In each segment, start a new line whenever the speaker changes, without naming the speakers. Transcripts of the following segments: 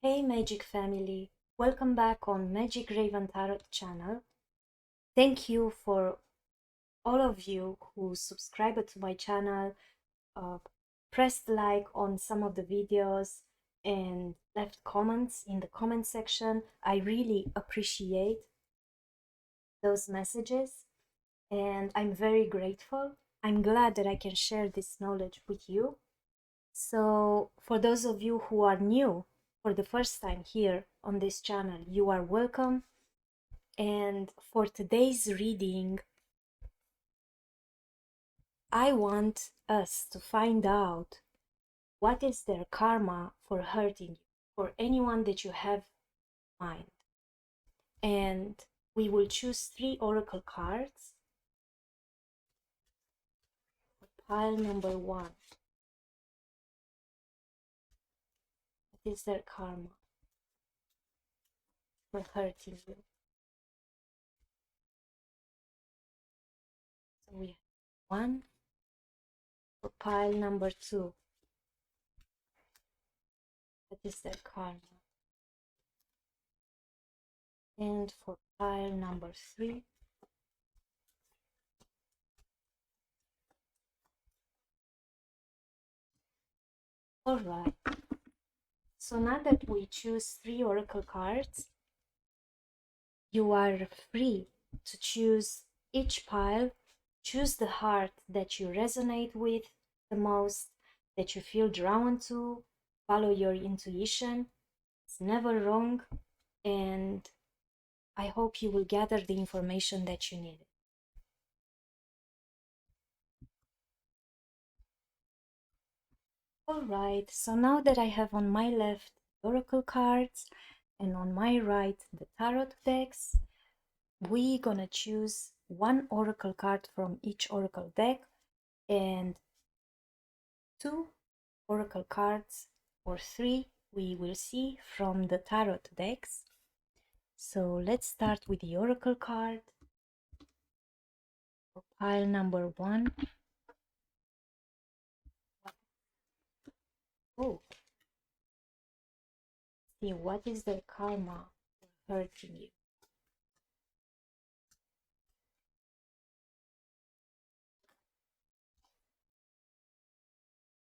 Hey Magic Family, welcome back on Magic Raven Tarot channel. Thank you for all of you who subscribed to my channel, pressed like on some of the videos and left comments in the comment section. I really appreciate those messages and I'm very grateful. I'm glad that I can share this knowledge with you. So for those of you who are new for the first time here on this channel, you are welcome. And for today's reading, I want us to find out what is their karma for hurting you, for anyone that you have in mind. And we will choose 3 oracle cards. Pile number 1. What is their karma for hurting you? So we have 1. For pile number 2. What is their karma? And for pile number 3. Alright, so now that we choose 3 oracle cards, you are free to choose each pile, choose the heart that you resonate with the most, that you feel drawn to, follow your intuition. It's never wrong, and I hope you will gather the information that you need. Alright, so now that I have on my left oracle cards and on my right the tarot decks, we're gonna choose 1 oracle card from each oracle deck and 2 oracle cards or 3 we will see from the tarot decks. So let's start with the oracle card for pile number 1. Oh, see, what is the karma for hurting you?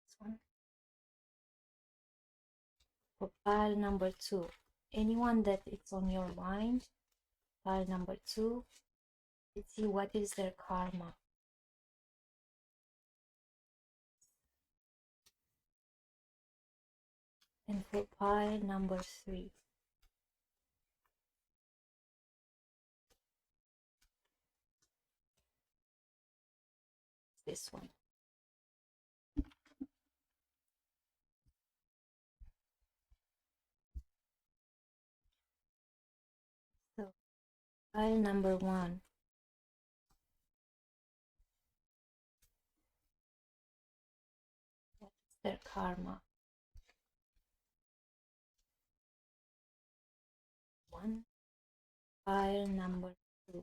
This one. For pile number 2, anyone that it's on your mind, pile number 2, let's see what is their karma. And for pile number 3, this one. So pile number 1, what is their karma? 1. Pile number 2,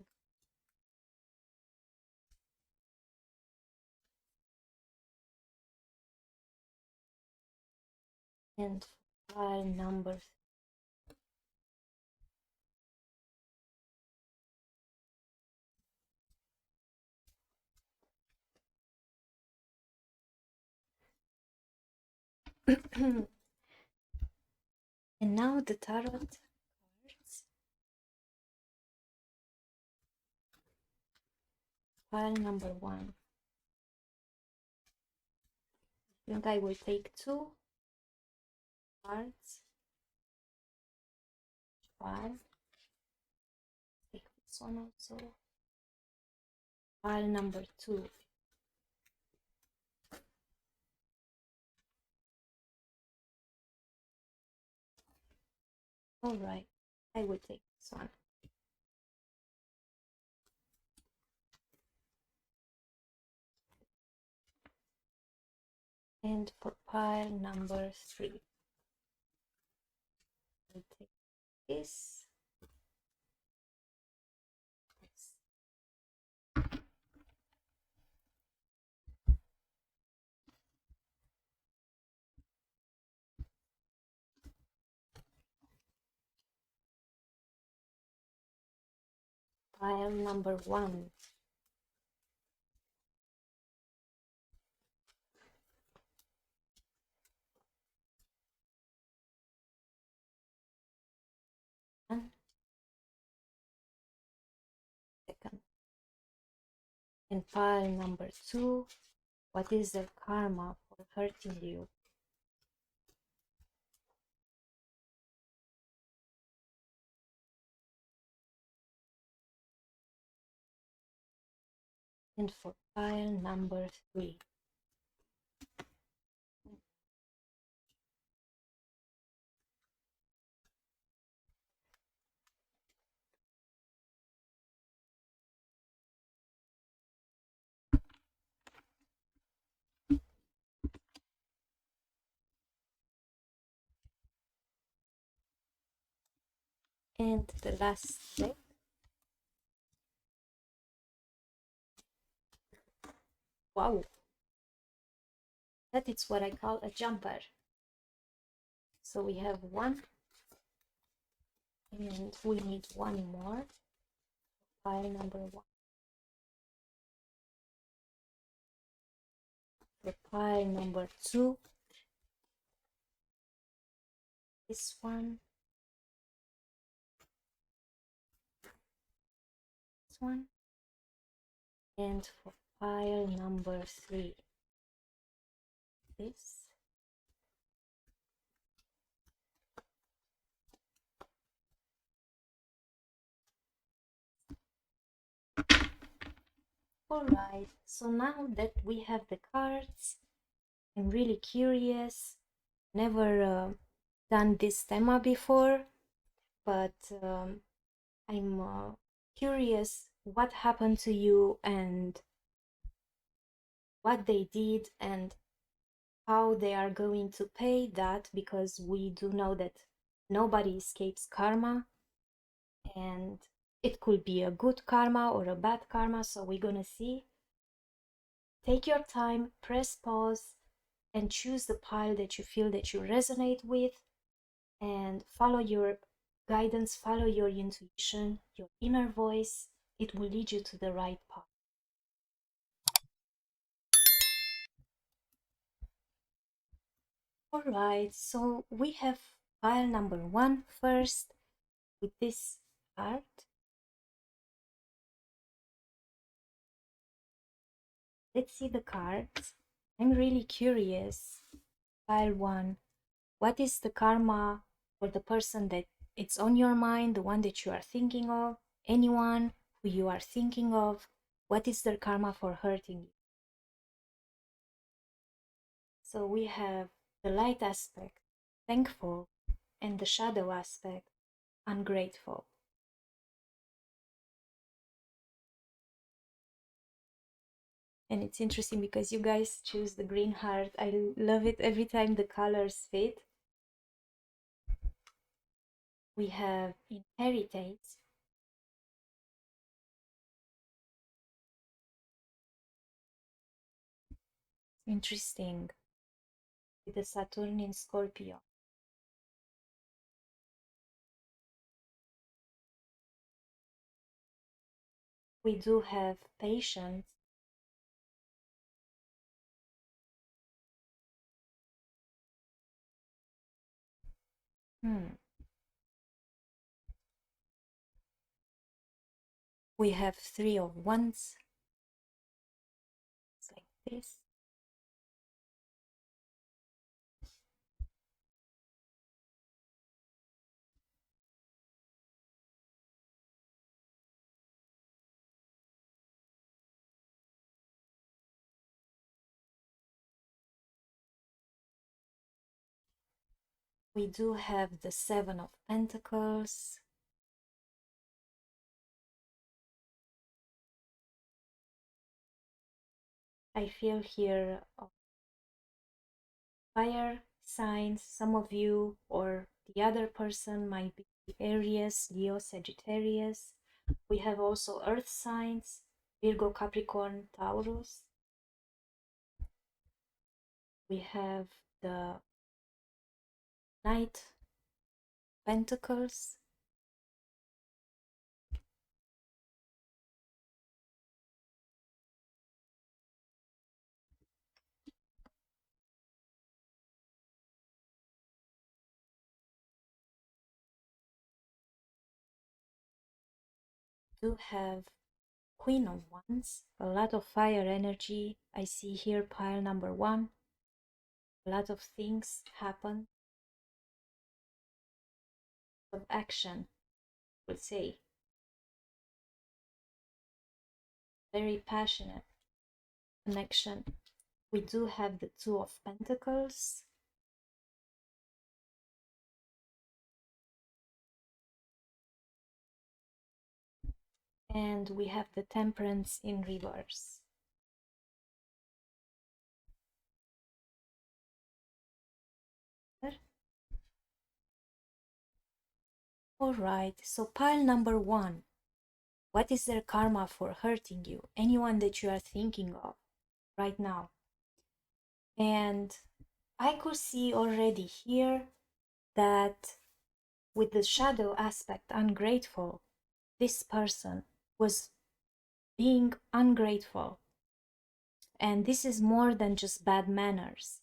and pile number 3. And now the tarot cards. Pile number 1. I think I will take 2 cards. Pile. Take this one also. Pile number 2. Alright, I will take this one. And for pile number 3, I'll take this. pile number 1. And second. And pile number 2, what is their karma for hurting you? And for pile number 3. And the last deck. Wow, that is what I call a jumper. So we have 1, and we need 1 more. Pile number 1. For pile number 2, this one, this one, and for pile number 3, this. Alright, so now that we have the cards, I'm really curious. Never done this thema before, but I'm curious what happened to you and what they did and how they are going to pay that, because we do know that nobody escapes karma, and it could be a good karma or a bad karma, so we're gonna see. Take your time, press pause, and choose the pile that you feel that you resonate with, and follow your guidance, follow your intuition, your inner voice. It will lead you to the right path. Alright, so we have pile number 1 first with this card. Let's see the cards. I'm really curious. Pile 1, what is the karma for the person that it's on your mind, the one that you are thinking of, anyone who you are thinking of? What is their karma for hurting you? So we have the light aspect, thankful, and the shadow aspect, ungrateful. And it's interesting because you guys choose the green heart. I love it every time the colors fit. We have inherited, interesting, with the Saturn in Scorpio. We do have patience. We have 3 of Wands. It's like this. We do have the 7 of Pentacles. I feel here fire signs. Some of you or the other person might be Aries, Leo, Sagittarius. We have also earth signs, Virgo, Capricorn, Taurus. We have the Knight Pentacles. do have Queen of Wands, a lot of fire energy. I see here pile number 1. A lot of things happen. Of action, we'll say. Very passionate connection. We do have the Two of Pentacles. And we have the Temperance in reverse. All right, so pile number 1. What is their karma for hurting you? Anyone that you are thinking of right now. And I could see already here that with the shadow aspect, ungrateful, this person was being ungrateful. And this is more than just bad manners.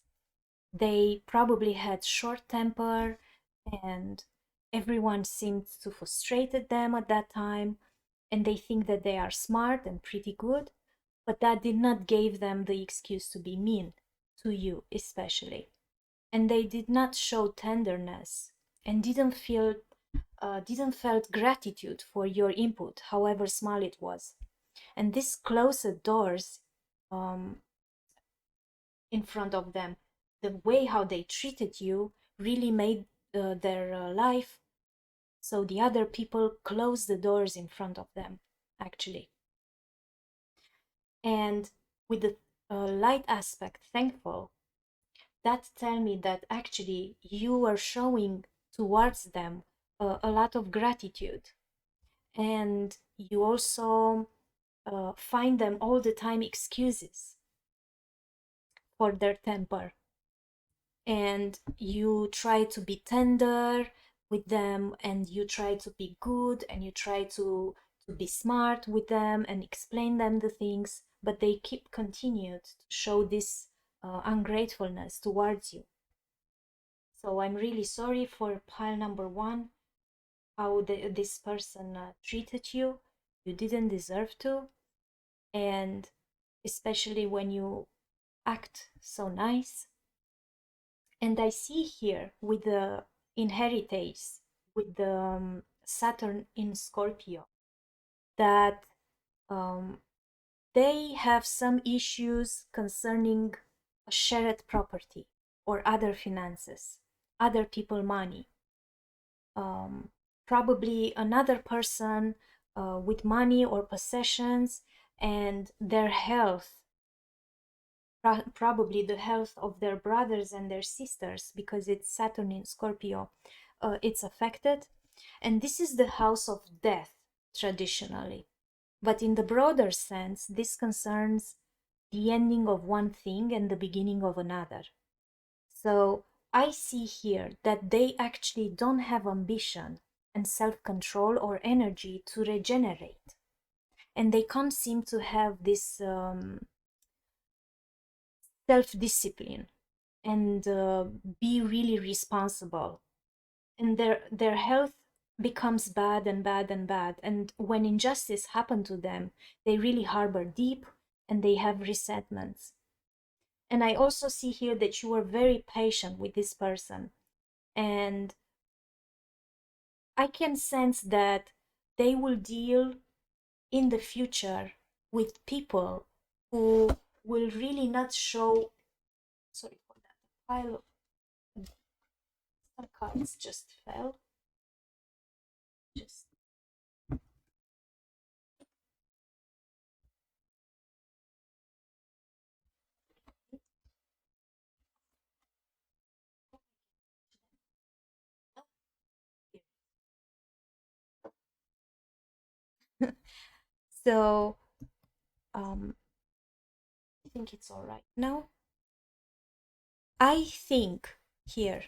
They probably had short temper and everyone seemed to frustrated them at that time, and they think that they are smart and pretty good, but that did not give them the excuse to be mean to you especially. And they did not show tenderness and didn't felt gratitude for your input, however small it was. And this closed doors in front of them, the way how they treated you really made their life, so the other people closed the doors in front of them, actually. And with the light aspect, thankful, that tell me that actually you are showing towards them a lot of gratitude, and you also find them all the time excuses for their temper, and you try to be tender with them, and you try to be good, and you try to be smart with them and explain them the things, but they keep continued to show this ungratefulness towards you. So I'm really sorry for pile number 1, how this person treated you. You didn't deserve to, and especially when you act so nice. And I see here with the inheritance, with the Saturn in Scorpio, that they have some issues concerning a shared property or other finances, other people money. Probably another person with money or possessions, and their health, probably the health of their brothers and their sisters, because it's Saturn in Scorpio, it's affected. And this is the house of death traditionally, but in the broader sense this concerns the ending of one thing and the beginning of another. So I see here that they actually don't have ambition and self-control or energy to regenerate, and they can't seem to have this self-discipline and be really responsible, and their health becomes bad and bad and bad, and when injustice happens to them they really harbor deep and they have resentments. And I also see here that you are very patient with this person, and I can sense that they will deal in the future with people who will really not show, sorry for that, a pile of some cards just fell. Just so I think it's all right now. I think here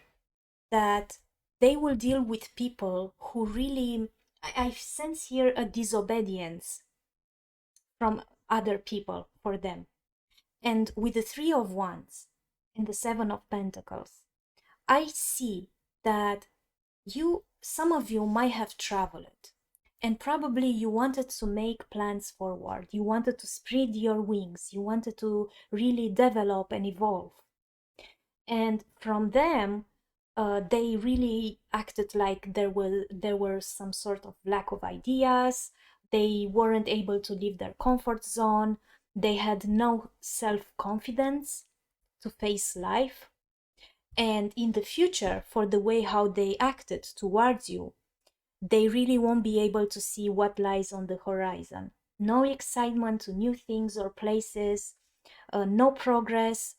that they will deal with people who really, I sense here a disobedience from other people for them. And with the Three of Wands and the Seven of Pentacles, I see that some of you might have traveled, And probably you wanted to make plans forward. You wanted to spread your wings. You wanted to really develop and evolve. And from them, they really acted like there were some sort of lack of ideas. They weren't able to leave their comfort zone. They had no self-confidence to face life. And in the future, for the way how they acted towards you, they really won't be able to see what lies on the horizon. No excitement to new things or places, no progress.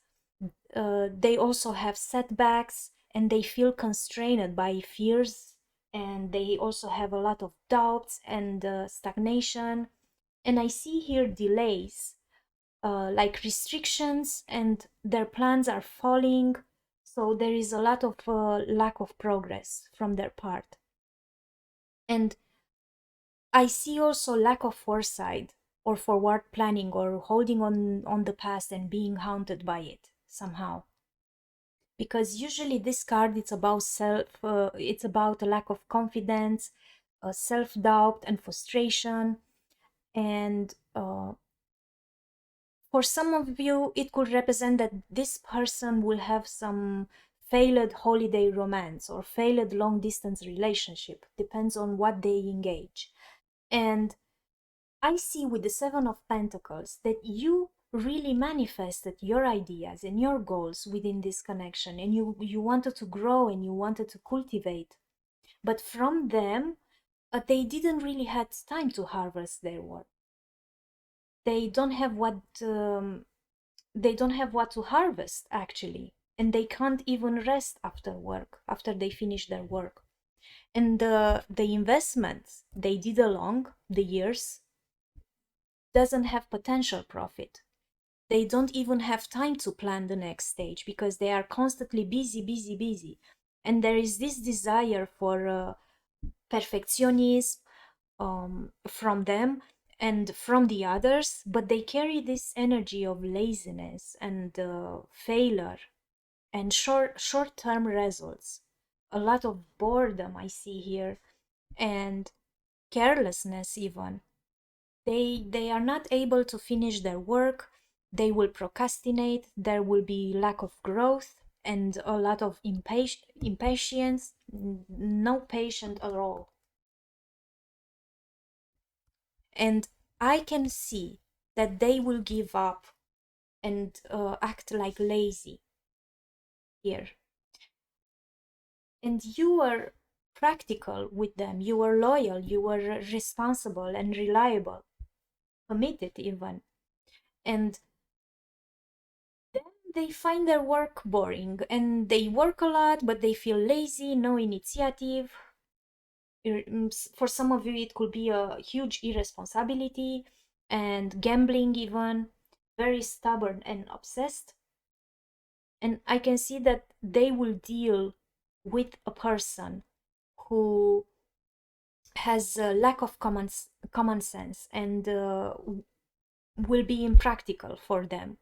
They also have setbacks, and they feel constrained by fears, and they also have a lot of doubts and stagnation. And I see here delays, like restrictions, and their plans are falling. So there is a lot of lack of progress from their part. And I see also lack of foresight or forward planning, or holding on the past and being haunted by it somehow. Because usually this card, it's about a lack of confidence, self-doubt and frustration. And for some of you, it could represent that this person will have some failed holiday romance or failed long distance relationship, depends on what they engage. And I see with the Seven of Pentacles that you really manifested your ideas and your goals within this connection, and you wanted to grow and you wanted to cultivate. But from them, they didn't really had time to harvest their work. They don't have what to harvest actually, and they can't even rest after work, after they finish their work. And the investments they did along the years doesn't have potential profit. They don't even have time to plan the next stage because they are constantly busy. And there is this desire for perfectionism from them and from the others, but they carry this energy of laziness and failure and short-term results. A lot of boredom I see here, and carelessness even. They are not able to finish their work. They will procrastinate. There will be lack of growth and a lot of impatience, no patience at all. And I can see that they will give up and act like lazy here. And you were practical with them. You were loyal. You were responsible and reliable, committed even. And then they find their work boring, and they work a lot, but they feel lazy, no initiative. For some of you, it could be a huge irresponsibility and gambling even, very stubborn and obsessed. And I can see that they will deal with a person who has a lack of common sense and will be impractical for them.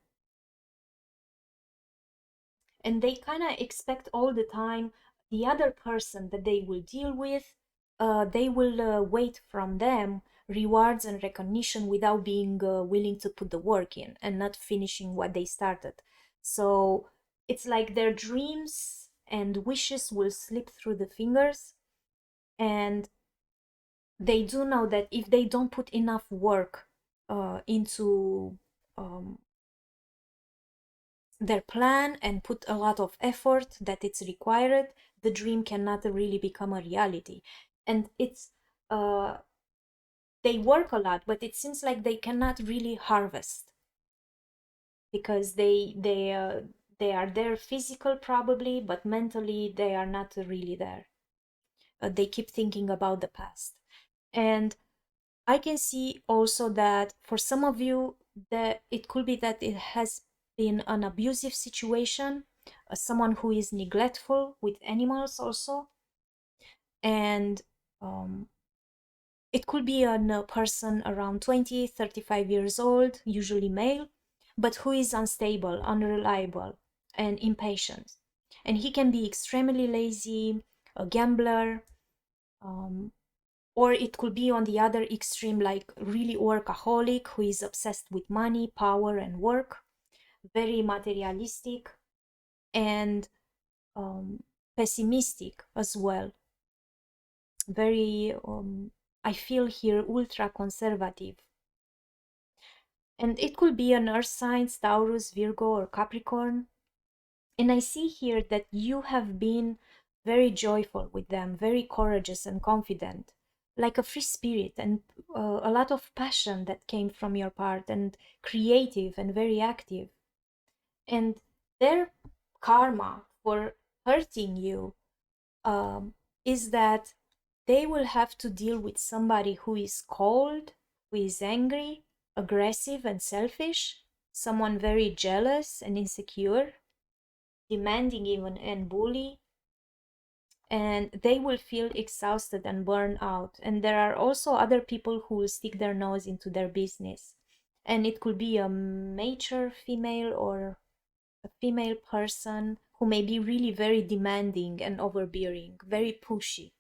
And they kind of expect all the time the other person that they will deal with, they will wait from them rewards and recognition without being willing to put the work in and not finishing what they started. So it's like their dreams and wishes will slip through the fingers, and they do know that if they don't put enough work into their plan and put a lot of effort that it's required, the dream cannot really become a reality. And it's they work a lot, but it seems like they cannot really harvest because they are there physical probably, but mentally they are not really there. They keep thinking about the past. And I can see also that for some of you that it could be that it has been an abusive situation, someone who is neglectful with animals also. And it could be a person around 20, 35 years old, usually male, but who is unstable, unreliable, and impatient. And he can be extremely lazy, a gambler, Or it could be on the other extreme, like really workaholic who is obsessed with money, power, and work, very materialistic, and pessimistic as well. Very, I feel here, ultra conservative. And it could be an earth signs, Taurus, Virgo, or Capricorn. And I see here that you have been very joyful with them, very courageous and confident, like a free spirit, and a lot of passion that came from your part, and creative and very active. And their karma for hurting you is that they will have to deal with somebody who is cold, who is angry, aggressive, and selfish, someone very jealous and insecure, demanding even, and bully. And they will feel exhausted and burned out. And there are also other people who will stick their nose into their business. And it could be a mature female or a female person who may be really very demanding and overbearing, very pushy,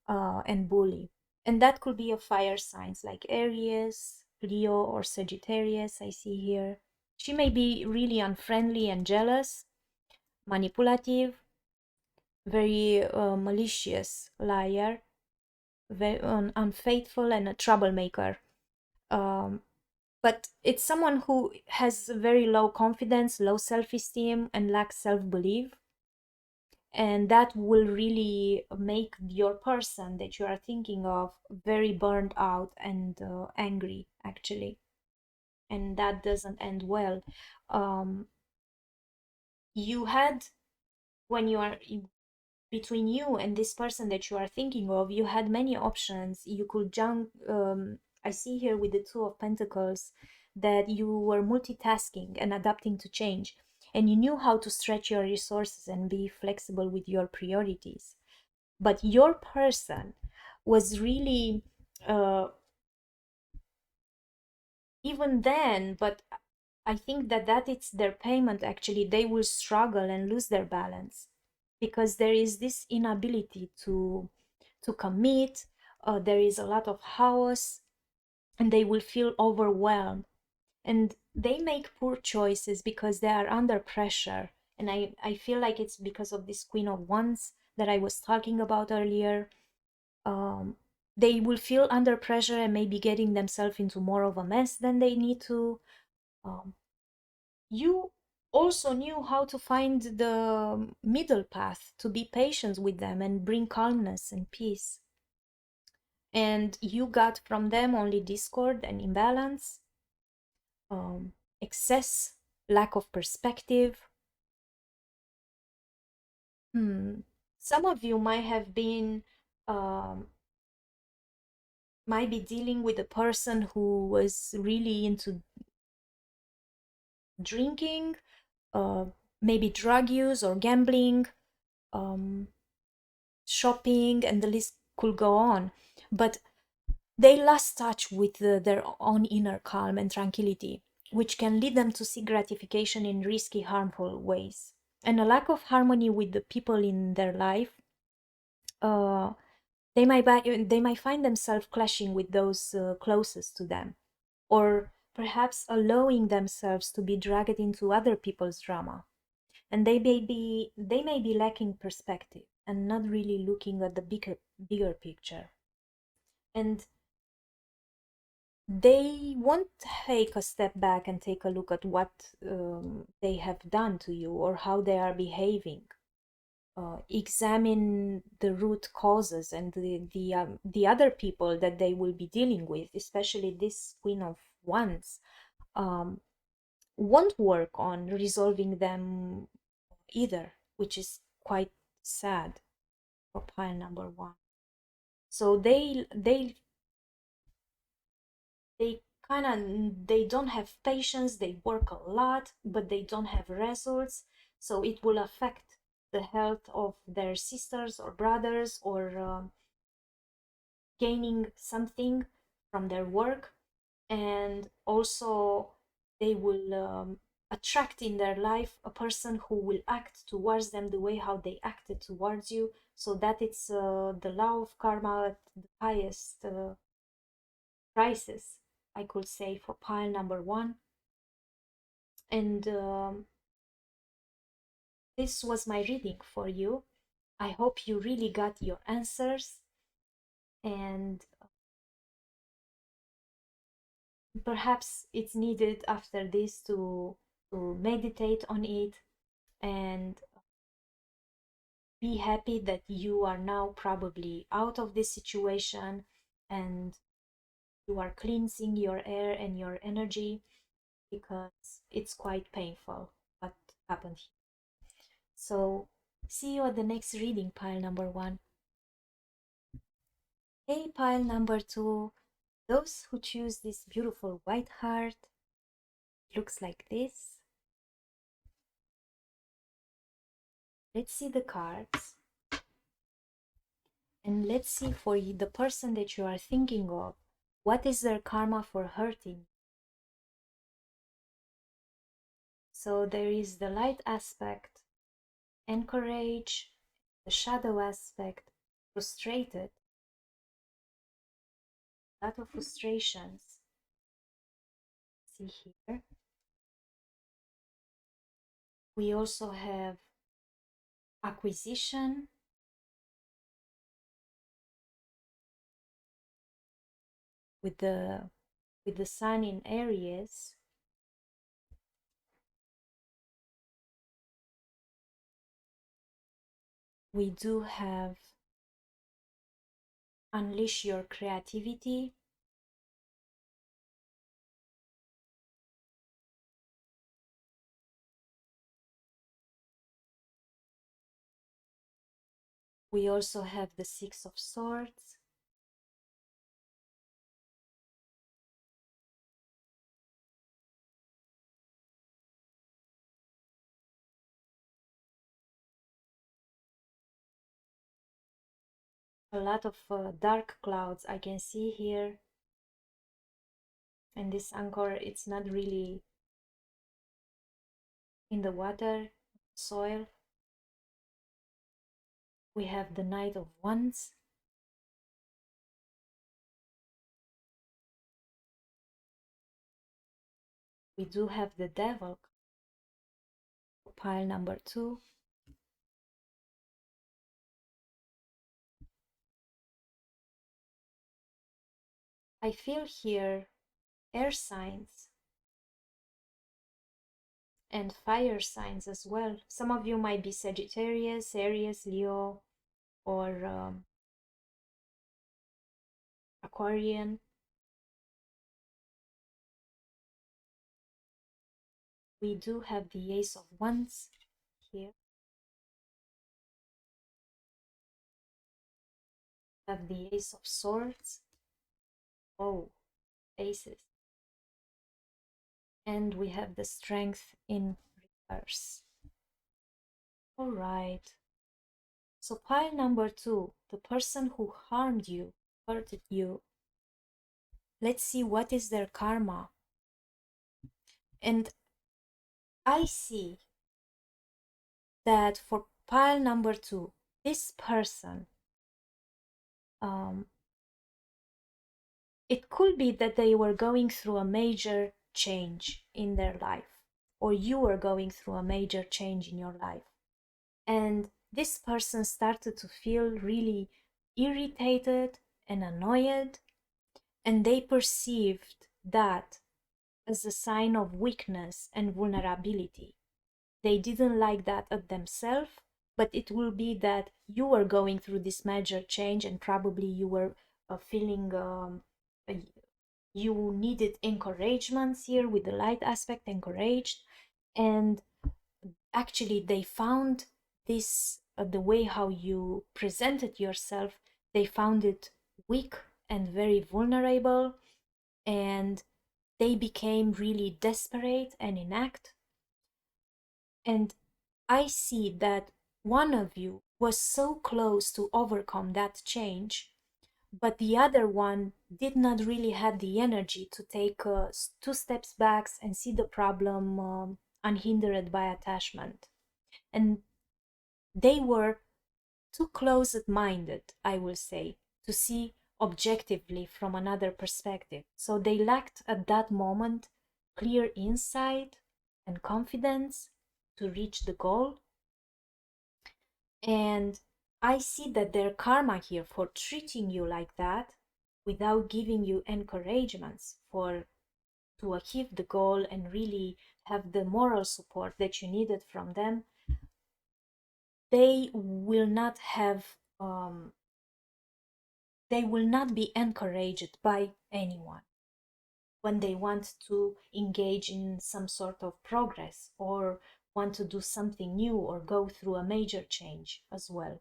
and bully. And that could be a fire signs like Aries, Leo, or Sagittarius, I see here. She may be really unfriendly and jealous, manipulative, very malicious, liar, very unfaithful, and a troublemaker. But it's someone who has very low confidence, low self-esteem, and lacks self-belief. And that will really make your person that you are thinking of very burned out and angry, actually. And that doesn't end well. You had, when you are between you and this person that you are thinking of, you had many options. You could jump. I see here with the Two of Pentacles that you were multitasking and adapting to change, and you knew how to stretch your resources and be flexible with your priorities. But your person was really, even then, but I think that it's their payment. Actually, they will struggle and lose their balance because there is this inability to commit. There is a lot of chaos, and they will feel overwhelmed, and they make poor choices because they are under pressure. And I feel like it's because of this Queen of Wands that I was talking about earlier. They will feel under pressure and maybe getting themselves into more of a mess than they need to. Um, you also knew how to find the middle path, to be patient with them and bring calmness and peace. And you got from them only discord and imbalance, excess, lack of perspective. Some of you might have been, might be dealing with a person who was really into drinking, maybe drug use or gambling, shopping, and the list could go on. But they lost touch with their own inner calm and tranquility, which can lead them to seek gratification in risky, harmful ways. And a lack of harmony with the people in their life, they might find themselves clashing with those closest to them, or perhaps allowing themselves to be dragged into other people's drama. And they may be lacking perspective and not really looking at the bigger picture. And they won't take a step back and take a look at what they have done to you or how they are behaving. Examine the root causes and the other people that they will be dealing with, especially this Queen of Wands, won't work on resolving them either, which is quite sad for pile number one. So they kind of, they don't have patience, they work a lot, but they don't have results. So it will affect the health of their sisters or brothers, or gaining something from their work. And also they will attract in their life a person who will act towards them the way how they acted towards you. so that it's the law of karma at the highest prices, I could say, for pile number one. And this was my reading for you. I hope you really got your answers, and perhaps it's needed after this to meditate on it and be happy that you are now probably out of this situation and you are cleansing your air and your energy, because it's quite painful what happened here. So see you at the next reading, pile number one. Hey, pile number two, those who choose this beautiful white heart, looks like this. Let's see the cards. And let's see for the person that you are thinking of, what is their karma for hurting? So there is the light aspect, encourage, the shadow aspect, frustrated, a lot of frustrations. See here. We also have acquisition, with the sun in Aries. We do have unleash your creativity. We also have the Six of Swords. A lot of dark clouds I can see here. And this anchor, it's not really in the water, soil. We have the Knight of Wands. We do have the Devil, pile number two. I feel here air signs and fire signs as well. Some of you might be Sagittarius, Aries, Leo, or Aquarian. We do have the Ace of Wands here. Have the Ace of Swords. Oh, aces. And we have the Strength in reverse. All right. So pile number two, the person who harmed you, hurted you. Let's see what is their karma. And I see that for pile number two, this person, it could be that they were going through a major change in their life, or you were going through a major change in your life. And this person started to feel really irritated and annoyed, and they perceived that as a sign of weakness and vulnerability. They didn't like that at themselves, but it will be that you were going through this major change and probably you were feeling you needed encouragements here with the light aspect, encouraged, and actually they found this the way how you presented yourself, they found it weak and very vulnerable, and they became really desperate and inact. And I see that one of you was so close to overcome that change, but the other one did not really have the energy to take two steps back and see the problem unhindered by attachment. And they were too closed-minded, I will say, to see objectively from another perspective. So they lacked at that moment clear insight and confidence to reach the goal. And I see that their karma here for treating you like that without giving you encouragements for to achieve the goal and really have the moral support that you needed from them, they will not have they will not be encouraged by anyone when they want to engage in some sort of progress or want to do something new or go through a major change as well.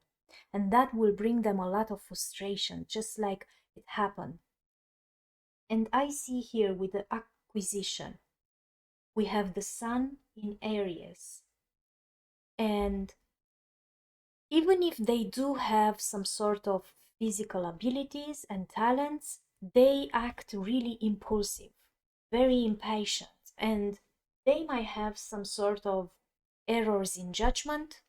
And that will bring them a lot of frustration, just like it happened. And I see here with the acquisition, we have the sun in Aries. And even if they do have some sort of physical abilities and talents, they act really impulsive, very impatient, and they might have some sort of errors in judgment.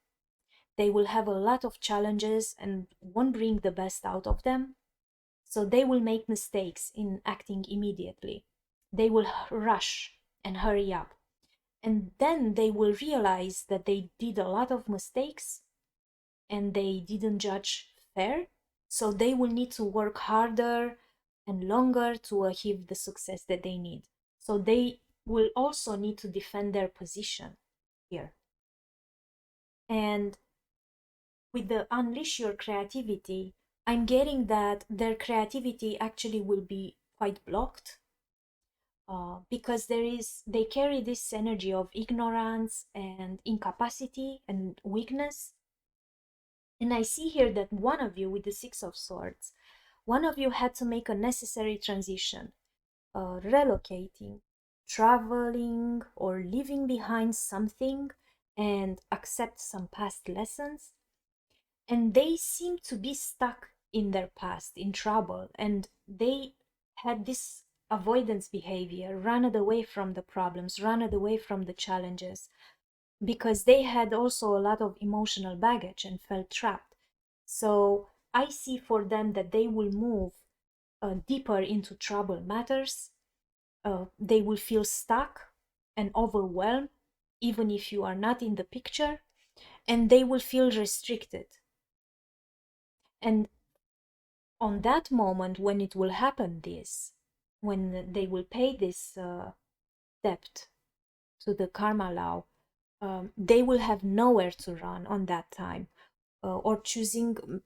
They will have a lot of challenges and won't bring the best out of them. So they will make mistakes in acting immediately. They will rush and hurry up. And then they will realize that they did a lot of mistakes and they didn't judge fair. So they will need to work harder and longer to achieve the success that they need. So they will also need to defend their position here. And with the unleash your creativity, I'm getting that their creativity actually will be quite blocked because they carry this energy of ignorance and incapacity and weakness. And I see here that one of you with the Six of Swords, one of you had to make a necessary transition, relocating, traveling, or leaving behind something and accept some past lessons. And they seem to be stuck in their past, in trouble, and they had this avoidance behavior, run away from the problems, run away from the challenges, because they had also a lot of emotional baggage and felt trapped. So I see for them that they will move deeper into trouble matters. They will feel stuck and overwhelmed, even if you are not in the picture, and they will feel restricted. And on that moment, when it will happen this, when they will pay this debt to the karma law, they will have nowhere to run on that time, or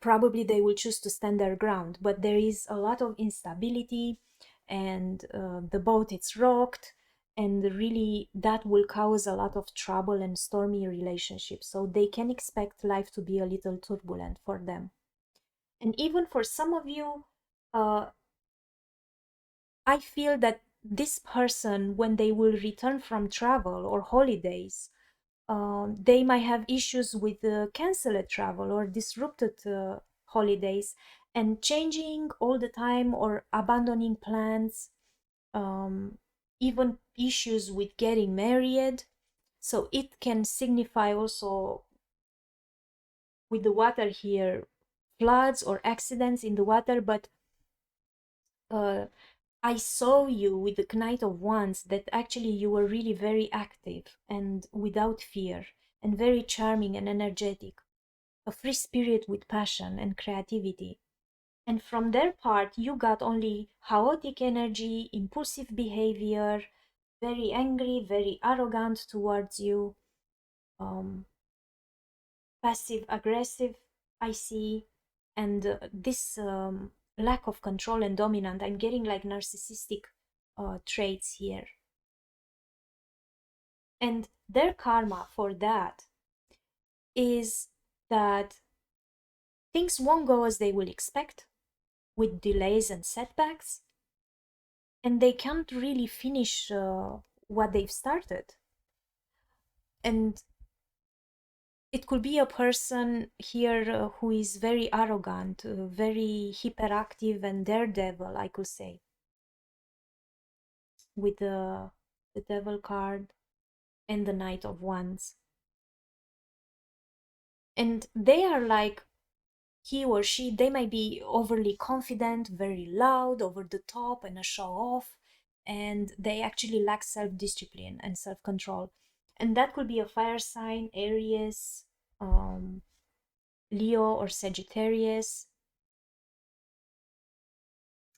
probably they will choose to stand their ground, but there is a lot of instability and the boat is rocked, and really that will cause a lot of trouble and stormy relationships. So they can expect life to be a little turbulent for them. And even for some of you, I feel that this person, when they will return from travel or holidays, they might have issues with canceled travel or disrupted holidays and changing all the time or abandoning plans, even issues with getting married. So it can signify also with the water here, floods or accidents in the water, but I saw you with the Knight of Wands that actually you were really very active and without fear and very charming and energetic, a free spirit with passion and creativity. And from their part, you got only chaotic energy, impulsive behavior, very angry, very arrogant towards you, passive aggressive, I see, and this lack of control and dominant. I'm getting like narcissistic traits here. And their karma for that is that things won't go as they will expect, with delays and setbacks, and they can't really finish what they've started. And it could be a person here who is very arrogant, very hyperactive and daredevil, I could say, with the devil card and the Knight of Wands. And they are like he or she, they might be overly confident, very loud, over the top, and a show off, and they actually lack self-discipline and self-control. And that could be a fire sign, Aries, Leo, or Sagittarius.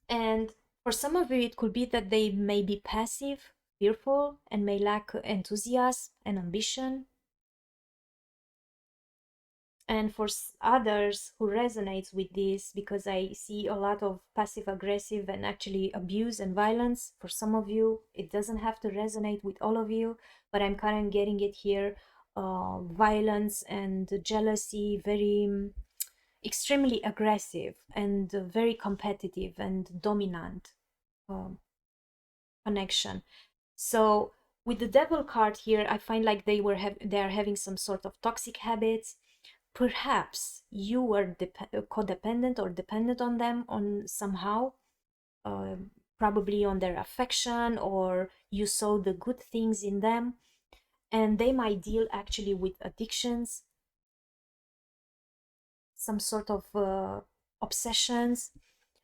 And for some of you, it could be that they may be passive, fearful, and may lack enthusiasm and ambition. And for others who resonates with this, because I see a lot of passive aggressive and actually abuse and violence, for some of you it doesn't have to resonate with all of you, but I'm kind of getting it here. Violence and jealousy, very extremely aggressive and very competitive and dominant um, connection. So with the devil card here, I find like they are having some sort of toxic habits. Perhaps you were codependent or dependent on them on somehow, uh, probably on their affection, or you saw the good things in them, and they might deal actually with addictions, some sort of obsessions,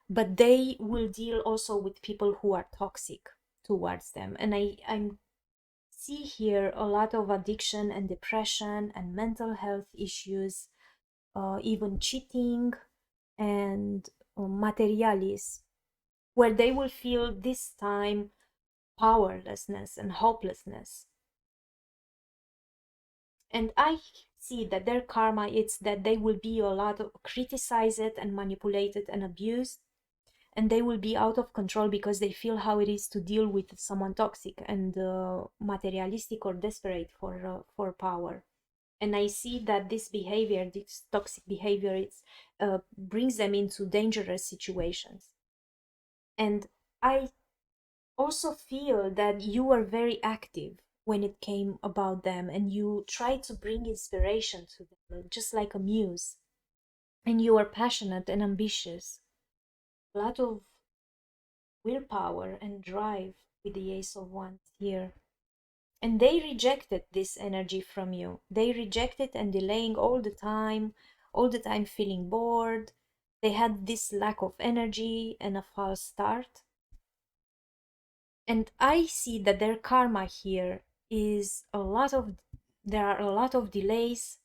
but they will deal also with people who are toxic towards them. And I see here a lot of addiction and depression and mental health issues, even cheating and materialism, where they will feel this time powerlessness and hopelessness. And I see that their karma, it's that they will be a lot of criticized and manipulated and abused, and they will be out of control because they feel how it is to deal with someone toxic and materialistic or desperate for power. And I see that this behavior, this toxic behavior, it's brings them into dangerous situations. And I also feel that you were very active when it came about them, and you tried to bring inspiration to them, just like a muse. And you were passionate and ambitious, a lot of willpower and drive with the Ace of Wands here. And they rejected this energy from you. They rejected and delaying all the time feeling bored. They had this lack of energy and a false start. And I see that their karma here is there are a lot of delays,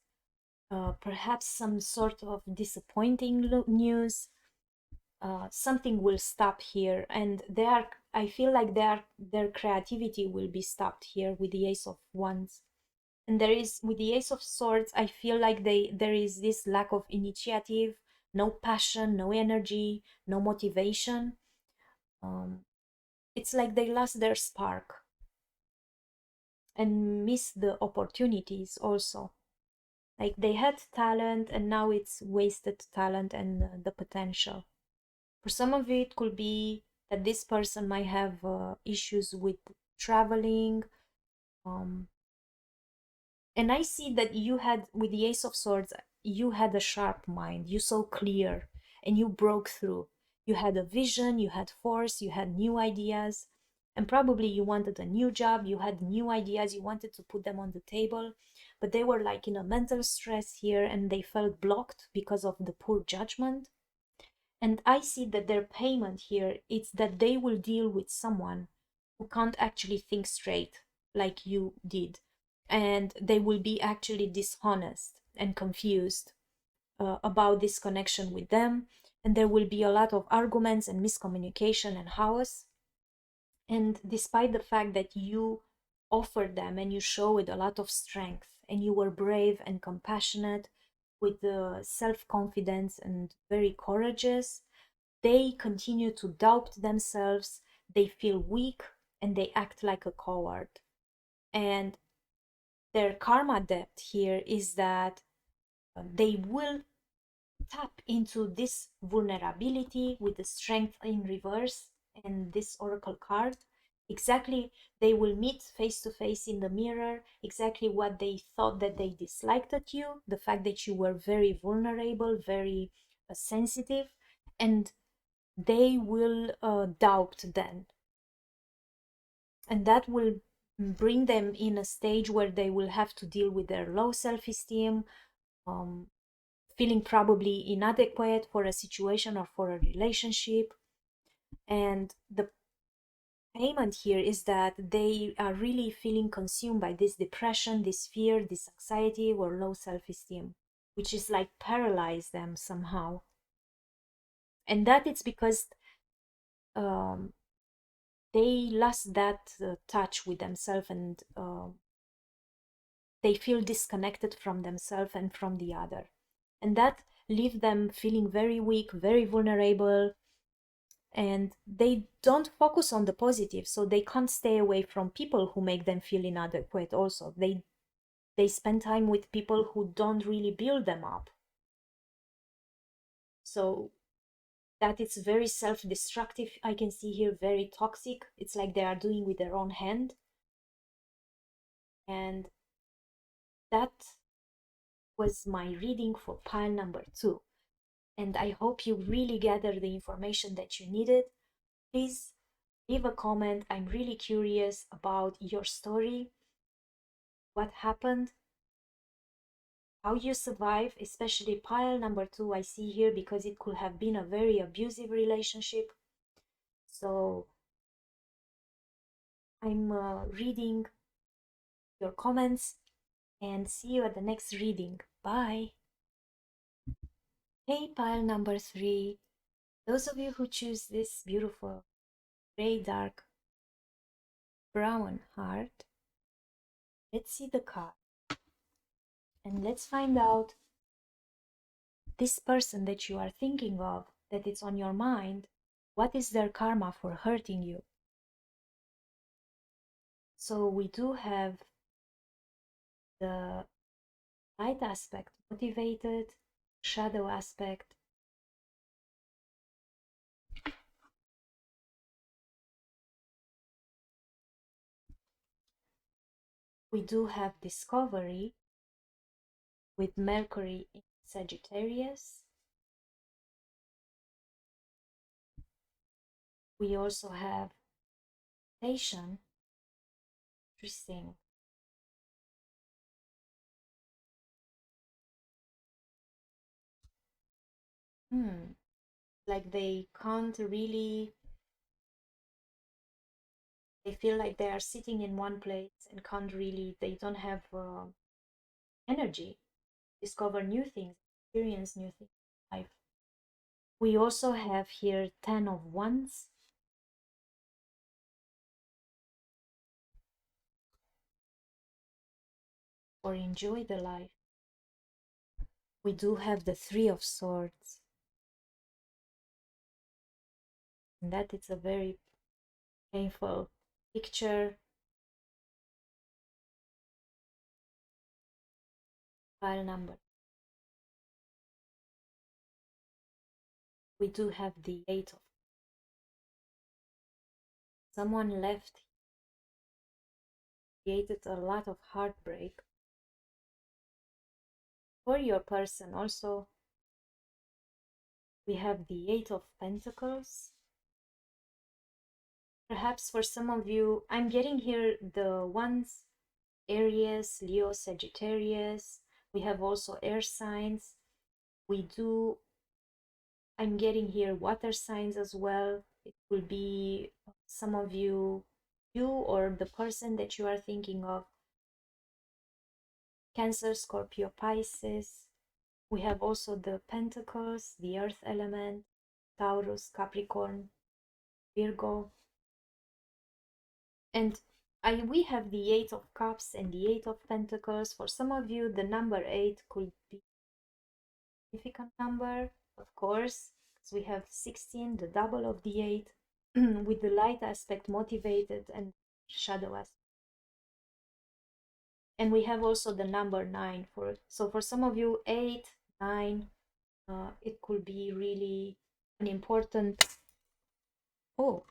perhaps some sort of disappointing news. Something will stop here, and I feel like their creativity will be stopped here with the Ace of Wands. And there is, with the Ace of Swords, I feel like there is this lack of initiative, no passion, no energy, no motivation. It's like they lost their spark and missed the opportunities also. Like they had talent and now it's wasted talent and the potential. For some of it could be that this person might have issues with traveling. And I see that you had, with the Ace of Swords, you had a sharp mind, you saw clear, and you broke through. You had a vision, you had force, you had new ideas, and probably you wanted a new job, you had new ideas, you wanted to put them on the table, but they were like in a mental stress here and they felt blocked because of the poor judgment. And I see that their payment here, it's that they will deal with someone who can't actually think straight like you did. And they will be actually dishonest and confused about this connection with them. And there will be a lot of arguments and miscommunication and chaos. And despite the fact that you offered them and you showed a lot of strength and you were brave and compassionate with the self-confidence and very courageous, they continue to doubt themselves, they feel weak, and they act like a coward. And their karma debt here is that they will tap into this vulnerability with the strength in reverse and this oracle card. Exactly, they will meet face to face in the mirror exactly what they thought that they disliked at you, the fact that you were very vulnerable, very sensitive, and they will doubt then. And that will bring them in a stage where they will have to deal with their low self-esteem, feeling probably inadequate for a situation or for a relationship. And the payment here is that they are really feeling consumed by this depression, this fear, this anxiety, or low self-esteem, which is like paralyze them somehow. And that it's because they lost that touch with themselves, and they feel disconnected from themselves and from the other. And that leave them feeling very weak, very vulnerable, and they don't focus on the positive, so they can't stay away from people who make them feel inadequate. Also, they spend time with people who don't really build them up, so that it's very self-destructive. I can see here very toxic. It's like they are doing with their own hand. And that was my reading for pile number 2, and I hope you really gathered the information that you needed. Please leave a comment. I'm really curious about your story, what happened, how you survive, especially pile number 2 I see here, because it could have been a very abusive relationship. So I'm reading your comments, and see you at the next reading. Bye. Hey, pile number 3, those of you who choose this beautiful gray dark brown heart, let's see the card and let's find out this person that you are thinking of, that it's on your mind, what is their karma for hurting you. So we do have the light aspect, motivated, shadow aspect, we do have discovery with Mercury in Sagittarius. We also have station. Interesting. Like they can't really, they feel like they are sitting in one place and can't really, they don't have energy, discover new things, experience new things in life. We also have here 10 of Wands. Or enjoy the life. We do have the 3 of Swords. And that it's a very painful picture. File number. We do have the 8 of. Someone left, created a lot of heartbreak for your person. Also, we have the 8 of Pentacles. Perhaps for some of you, I'm getting here the ones, Aries, Leo, Sagittarius. We have also air signs. I'm getting here water signs as well. It will be some of you or the person that you are thinking of. Cancer, Scorpio, Pisces. We have also the Pentacles, the earth element, Taurus, Capricorn, Virgo. And we have the 8 of Cups and the 8 of Pentacles. For some of you, the number 8 could be a significant number, of course, because we have 16, the double of the 8, with the light aspect, motivated, and shadow aspect. And we have also the number 9. So for some of you, 8, 9, it could be really an important... Oh,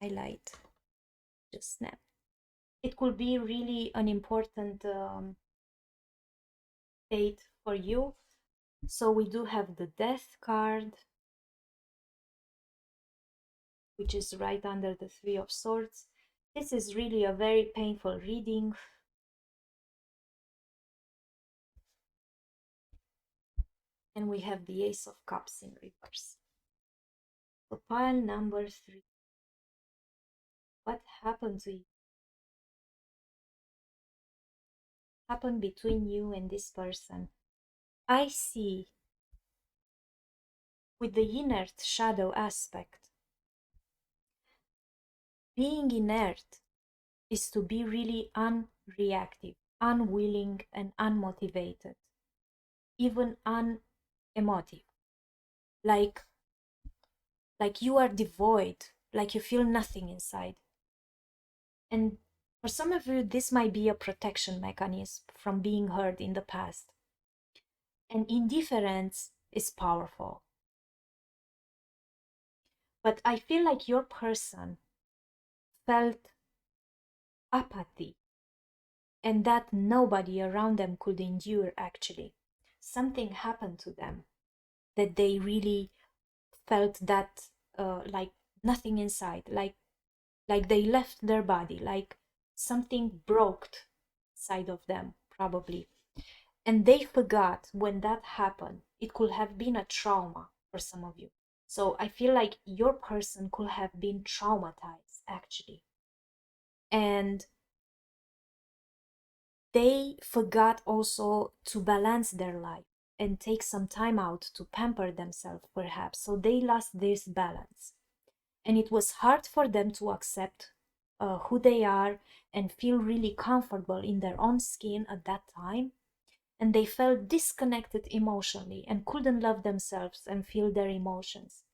highlight, just snap. It could be really an important date for you. So we do have the Death card, which is right under the 3 of Swords. This is really a very painful reading. And we have the Ace of Cups in reverse. So pile number 3. What happened to you? Happened between you and this person? I see with the inert shadow aspect. Being inert is to be really unreactive, unwilling, and unmotivated, even unemotive. Like you are devoid, like you feel nothing inside. And for some of you, this might be a protection mechanism from being hurt in the past. And indifference is powerful. But I feel like your person felt apathy, and that nobody around them could endure actually. Something happened to them that they really felt that like nothing inside, like they left their body, like something broke inside of them probably. And they forgot when that happened. It could have been a trauma for some of you. So I feel like your person could have been traumatized actually. And they forgot also to balance their life and take some time out to pamper themselves perhaps. So they lost this balance. And it was hard for them to accept who they are and feel really comfortable in their own skin at that time. And they felt disconnected emotionally and couldn't love themselves and feel their emotions.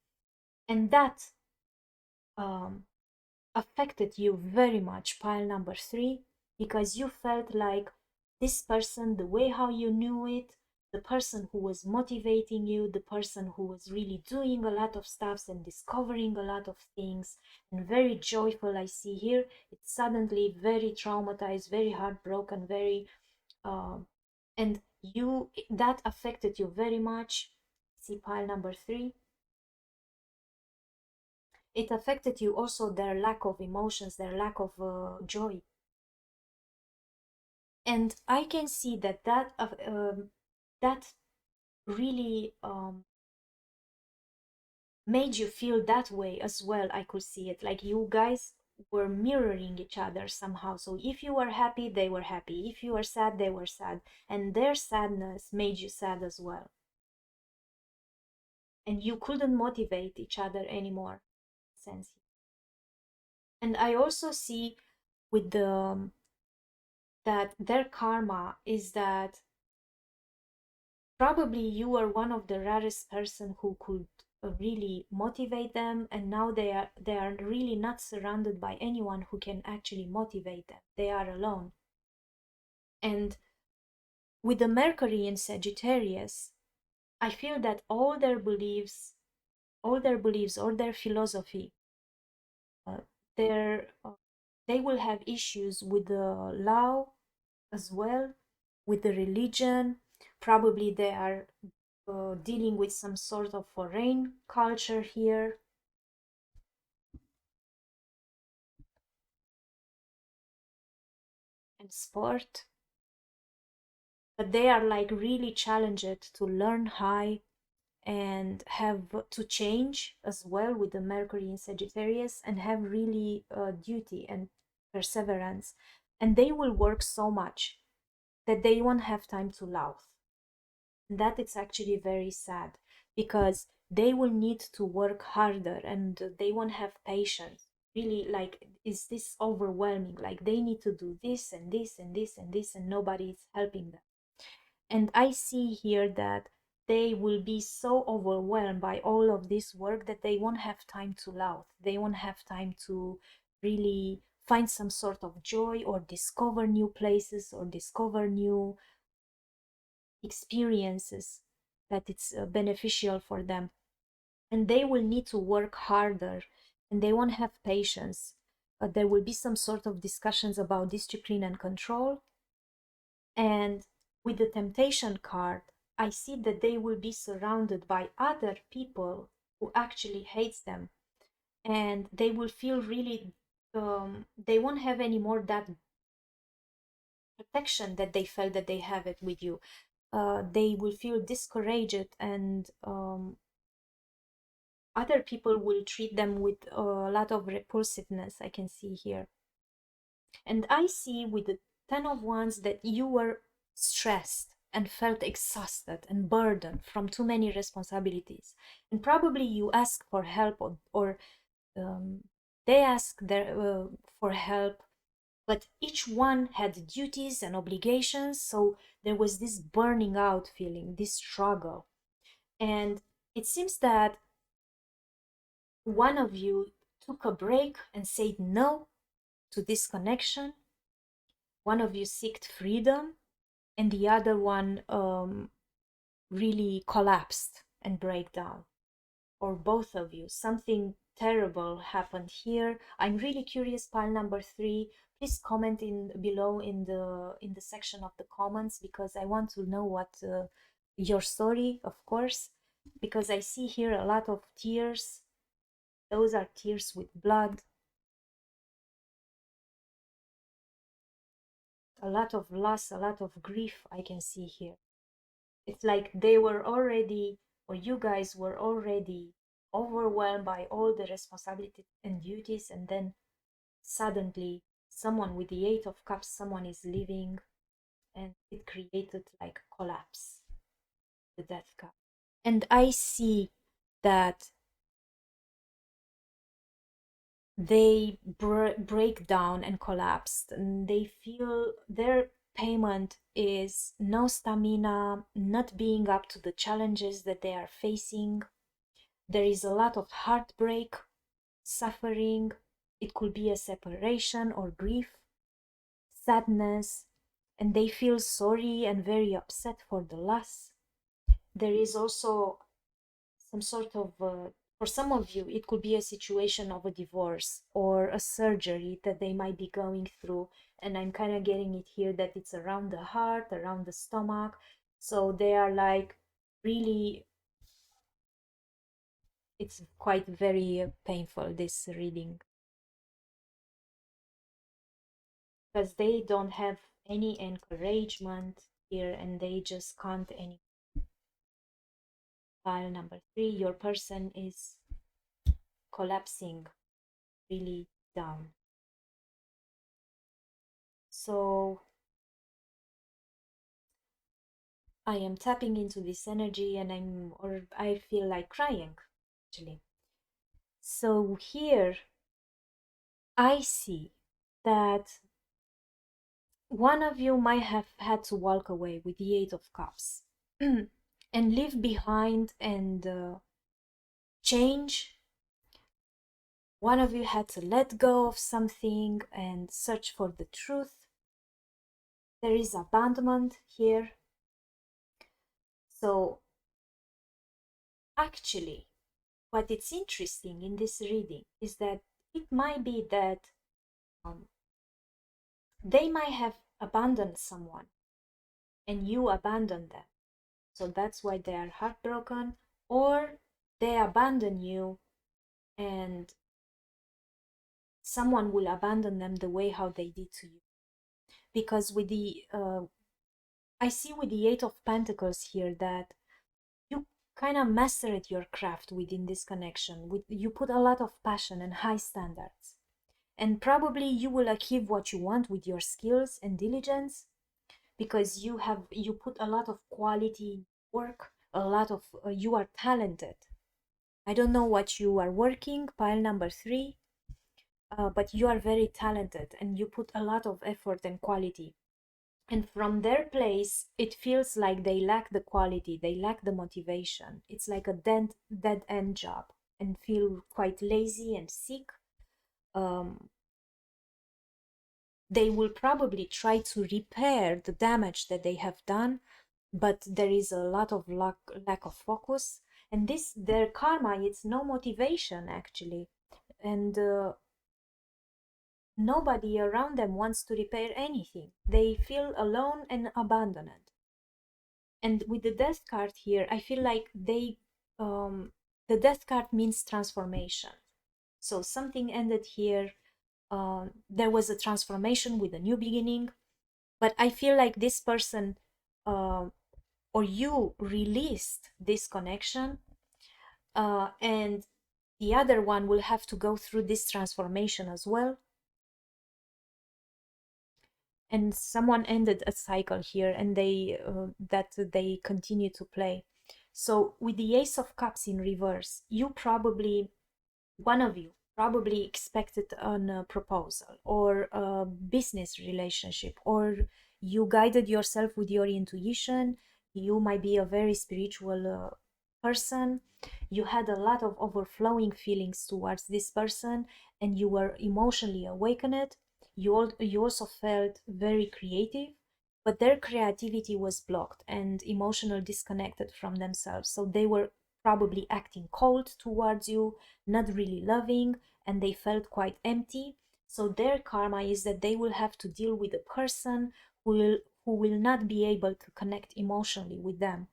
And that affected you very much, pile number 3, because you felt like this person, the way how you knew it, the person who was motivating you, the person who was really doing a lot of stuff and discovering a lot of things and very joyful, I see here, it's suddenly very traumatized, very heartbroken, very and you, that affected you very much. See pile number 3. It affected you also, their lack of emotions, their lack of joy. And I can see that that really made you feel that way as well. I could see it, like you guys were mirroring each other somehow. So if you were happy, they were happy. If you were sad, they were sad. And their sadness made you sad as well. And you couldn't motivate each other anymore. Sense. And I also see with the that their karma is that probably you are one of the rarest person who could really motivate them, and now they are really not surrounded by anyone who can actually motivate them. They are alone. And with the Mercury in Sagittarius, I feel that all their beliefs or their philosophy, their they will have issues with the law as well, with the religion. Probably they are dealing with some sort of foreign culture here. And sport. But they are like really challenged to learn high and have to change as well with the Mercury in Sagittarius, and have really duty and perseverance. And they will work so much that they won't have time to laugh. And that is actually very sad, because they will need to work harder and they won't have patience. Really, like, is this overwhelming? Like, they need to do this and this and this and this, and nobody is helping them. And I see here that they will be so overwhelmed by all of this work that they won't have time to laugh. They won't have time to really find some sort of joy or discover new places or discover new experiences that it's beneficial for them. And they will need to work harder, and they won't have patience. There will be some sort of discussions about discipline and control. And with the temptation card, I see that they will be surrounded by other people who actually hates them, and they will feel really they won't have anymore that protection that they felt that they have it with you. they will feel discouraged, and other people will treat them with a lot of repulsiveness, I can see here. And I see with the Ten of Wands that you were stressed and felt exhausted and burdened from too many responsibilities. And probably you asked for help, or they asked for help, but each one had duties and obligations. So there was this burning out feeling, this struggle. And it seems that one of you took a break and said no to this connection. One of you sought freedom, and the other one really collapsed and break down. Or both of you. Something terrible happened here. I'm really curious, pile number 3. Please comment in below in the section of the comments, because I want to know what your story, of course, because I see here a lot of tears. Those are tears with blood. A lot of loss, a lot of grief I can see here. It's like they were already, or you guys were already overwhelmed by all the responsibilities and duties, and then suddenly someone with the Eight of Cups, someone is leaving, and it created like collapse, the Death card. And I see that they break down and collapsed, and they feel their payment is no stamina, not being up to the challenges that they are facing. There is a lot of heartbreak, suffering. It could be a separation or grief, sadness, and they feel sorry and very upset for the loss. There is also some sort of for some of you, it could be a situation of a divorce or a surgery that they might be going through. And I'm kind of getting it here that it's around the heart, around the stomach. So they are like really, it's quite very painful, this reading. Because they don't have any encouragement here, and they just can't any. Pile number 3, your person is collapsing really down. So I am tapping into this energy, and I feel like crying actually. So here I see that one of you might have had to walk away with the Eight of Cups and leave behind and change. One of you had to let go of something and search for the truth. There is abandonment here. So actually, what it's interesting in this reading is that it might be that they might have abandoned someone and you abandoned them. So that's why they are heartbroken, or they abandon you and someone will abandon them the way how they did to you. Because with the I see with the Eight of Pentacles here that you kind of mastered your craft within this connection. You put a lot of passion and high standards, and probably you will achieve what you want with your skills and diligence, because you put a lot of quality work, a lot of you are talented. I don't know what you are working, pile number 3, but you are very talented and you put a lot of effort and quality. And from their place, it feels like they lack the quality, they lack the motivation. It's like a dead end job, and feel quite lazy and sick. They will probably try to repair the damage that they have done, but there is a lot of lack of focus. And this, their karma, it's no motivation actually. And nobody around them wants to repair anything. They feel alone and abandoned. And with the Death card here, I feel like the Death card means transformation. So something ended here. There was a transformation with a new beginning. But I feel like this person or you released this connection, and the other one will have to go through this transformation as well. And someone ended a cycle here, and they continue to play. So with the Ace of Cups in reverse, one of you probably expected a proposal or a business relationship, or you guided yourself with your intuition. You might be a very spiritual person. You had a lot of overflowing feelings towards this person, and you were emotionally awakened. You also felt very creative, but their creativity was blocked and emotional disconnected from themselves. So they were probably acting cold towards you, not really loving, and they felt quite empty. So their karma is that they will have to deal with a person who will not be able to connect emotionally with them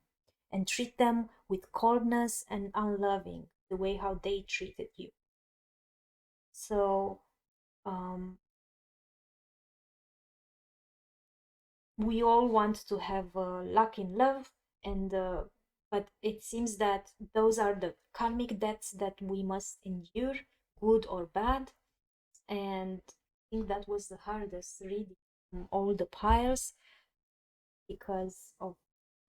and treat them with coldness and unloving, the way how they treated you. So um, we all want to have luck in love, and but it seems that those are the karmic debts that we must endure, good or bad. And I think that was the hardest reading from all the piles, because of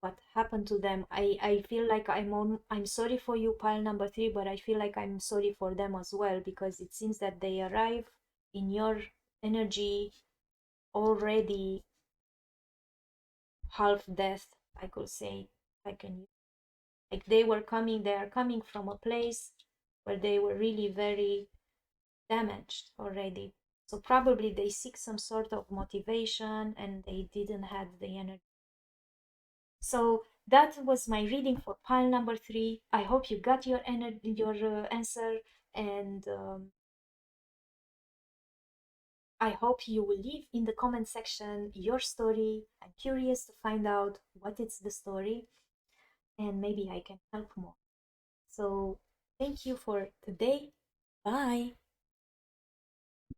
what happened to them. I feel like I'm sorry for you, pile number 3, but I feel like I'm sorry for them as well, because it seems that they arrive in your energy already half death, I could say. I can, like, they are coming from a place where they were really very damaged already. So probably they seek some sort of motivation and they didn't have the energy. So that was my reading for pile number 3. I hope you got your answer, and I hope you will leave in the comment section your story. I'm curious to find out what is the story, and maybe I can help more. So thank you for today. Bye.